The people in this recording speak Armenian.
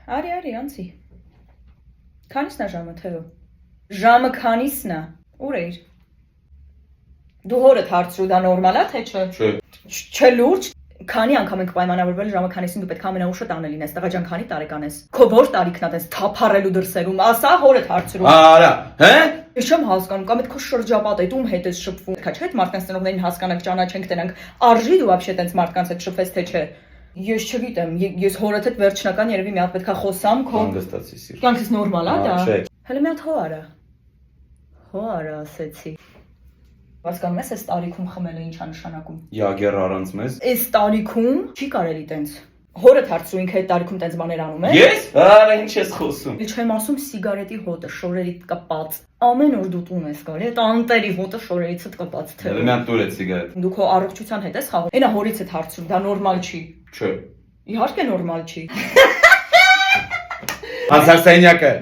Արի, անցի։ Քանիսն է ժամը, Թեո։ Ժամը քանիսն է։ Ուր էիր։ Դու հորդ հարցրու, դա նորմալ է, թե չէ։ Չէ լուրջ։ Քանի անգամ ենք պայմանավորվել ժամը քանիսին դու պետք է ամենաուշը տանը լինես, տղա ջան, քանի տարեկան ես։ Քո ո՞ր տարիքն է տես թափառելու դրսերում, ասա հորդ հարցրու։ Արա, հե՞։ Ես չեմ հասկանում, կամ այդ քո շրջապատը ում հետ ես շփվում։ Քա չէ, այդ մարդկանց ծնողներին հասկանանք, ճանաչենք դրանք։ Արժի դու вообще տենց մարդկանց հետ շփվես, թե չէ։ Ես չգիտեմ, ես հորդ հետ վերջնական երևի մի հատ պետքա խոսամ, քո Հանգստացի սիր։ կյանքից նորմալ է դա։ Չէ։ Հələ մի հատ հո արա։ Հո արա, ասեցի։ Հասկանում ես, այս տարիքում խմելը ինչ է նշանակում։ Յագեր առանց մեզ։ Այս տարիքում չի կարելի տենց։ Հորդ հարցրու ինքը այդ տարիքում տենց բաներ անում է։ Ես? Արա, ինչ ես խոսում։ Ես չեմ ասում սիգարետի հոտը, շորերիդ կպած։ Ամեն օր դու տուն ես գալի, այդ անտերի հոտը շորերիցդ կպած թե։ Հələ մի հատ տուր այդ սիգարետ։ Դու քո առողջության հետ ես խաղում։ Այնա հորից հետ հարցրու, դա նորմալ չի։ Չէ։ Իհարկե նորմալ չի։ Հասարսենյակը։